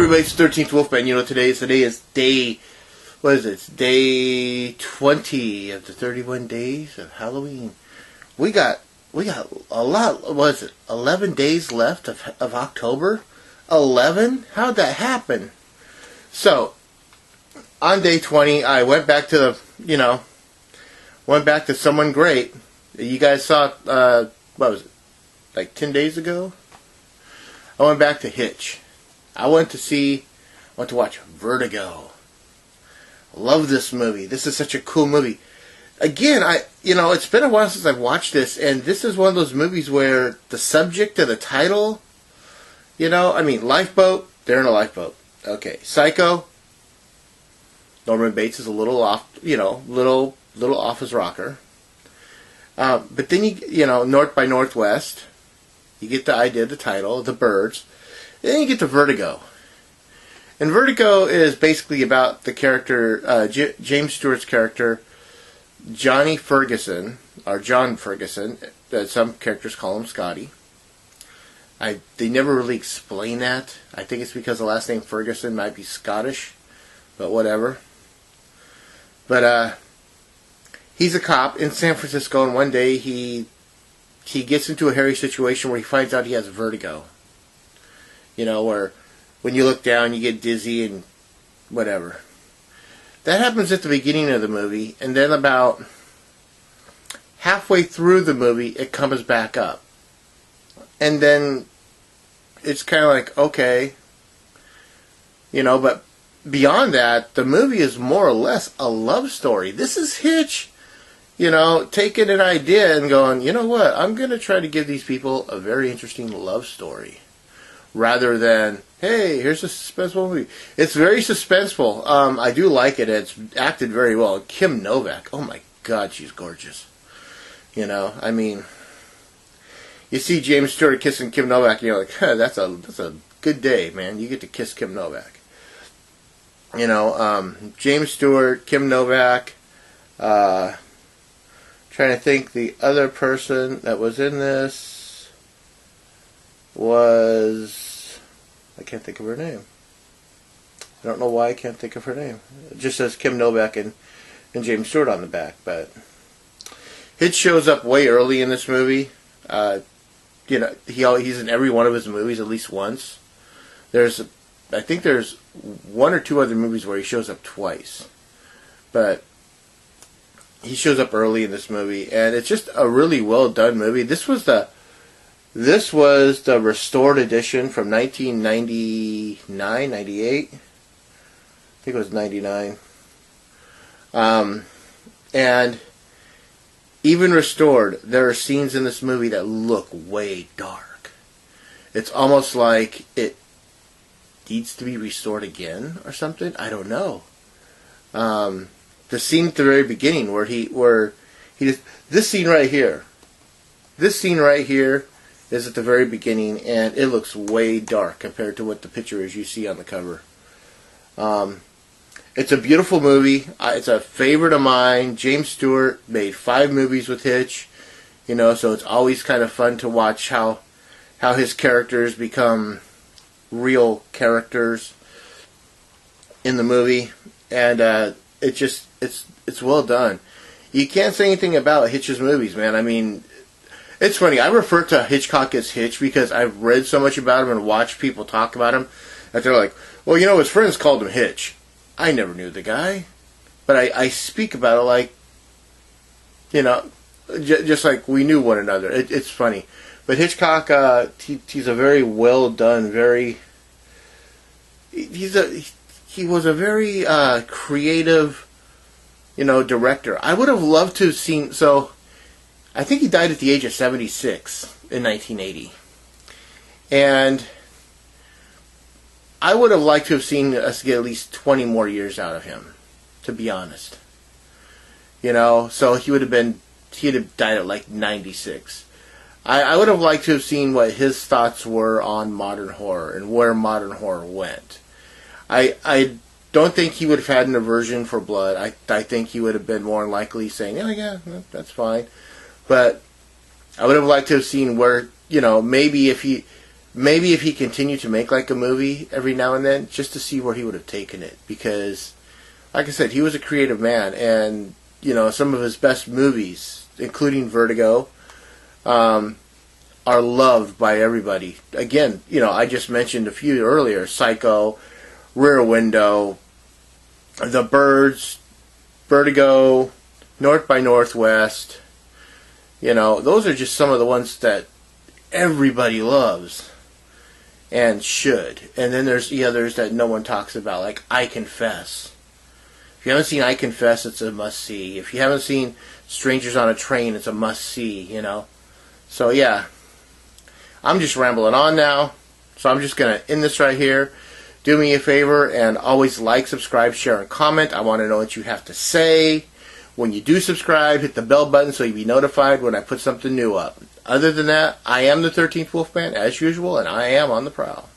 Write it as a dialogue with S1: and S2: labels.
S1: everybody? It's 13th Wolfman. You know, today is day, what is it? It's day 20 of the 31 days of Halloween. We got a lot, what is it, 11 days left of October? 11? How'd that happen? So, on day 20, I went back to Someone Great. You guys saw, what was it, like 10 days ago? I went back to Hitch. I went to watch Vertigo. Love this movie. This is such a cool movie. Again, it's been a while since I've watched this, and this is one of those movies where the subject of the title, lifeboat, they're in a lifeboat. Okay, Psycho, Norman Bates is a little off, little off his rocker. But then North by Northwest, you get the idea of the title, The Birds. Then you get to Vertigo. And Vertigo is basically about the character, James Stewart's character, Johnny Ferguson, or John Ferguson. Some characters call him Scotty. They never really explain that. I think it's because the last name Ferguson might be Scottish, but whatever. But he's a cop in San Francisco, and one day he gets into a hairy situation where he finds out he has vertigo. Where when you look down, you get dizzy and whatever. That happens at the beginning of the movie, and then about halfway through the movie, it comes back up. And then it's kind of like, okay. But beyond that, the movie is more or less a love story. This is Hitch, taking an idea and going, you know what, I'm going to try to give these people a very interesting love story. Rather than, hey, here's a suspenseful movie. It's very suspenseful. I do like it. It's acted very well. Kim Novak, oh my God, she's gorgeous. You see James Stewart kissing Kim Novak, and you're like, that's a good day, man. You get to kiss Kim Novak. James Stewart, Kim Novak. Trying to think, the other person that was in this was, I can't think of her name. I don't know why I can't think of her name. It just says Kim Novak and James Stewart on the back, but Hitch shows up way early in this movie. He's in every one of his movies at least once. I think there's one or two other movies where he shows up twice, but he shows up early in this movie, and it's just a really well done movie. This was the restored edition from 1999, 98. I think it was 99. And even restored, there are scenes in this movie that look way dark. It's almost like it needs to be restored again or something. I don't know. The scene at the very beginning where this scene right here is at the very beginning, and it looks way dark compared to what the picture is you see on the cover. It's a beautiful movie. It's a favorite of mine. James Stewart made 5 movies with Hitch, so it's always kind of fun to watch how his characters become real characters in the movie, and it's well done. You can't say anything about Hitch's movies, man. It's funny. I refer to Hitchcock as Hitch because I've read so much about him and watched people talk about him that they're like, well, his friends called him Hitch. I never knew the guy, but I speak about it like, just like we knew one another. It's funny. But Hitchcock, he's a very well done, he was a very creative, director. I would have loved to have seen, I think he died at the age of 76 in 1980. And I would have liked to have seen us get at least 20 more years out of him, to be honest. So he'd have died at like 96. I would have liked to have seen what his thoughts were on modern horror and where modern horror went. I don't think he would have had an aversion for blood. I think he would have been more likely saying, oh yeah, that's fine. But I would have liked to have seen where, maybe if he maybe if he continued to make like a movie every now and then, just to see where he would have taken it. Because, like I said, he was a creative man, and you know, some of his best movies, including Vertigo, are loved by everybody. Again, you know, I just mentioned a few earlier: Psycho, Rear Window, The Birds, Vertigo, North by Northwest. You know, those are just some of the ones that everybody loves and should. And then there's the others that no one talks about, like I Confess. If you haven't seen I Confess, it's a must-see. If you haven't seen Strangers on a Train, it's a must-see, you know. So, yeah. I'm just rambling on now. So I'm just going to end this right here. Do me a favor and always like, subscribe, share, and comment. I want to know what you have to say. When you do subscribe, hit the bell button so you'll be notified when I put something new up. Other than that, I am the 13th Wolfman, as usual, and I am on the prowl.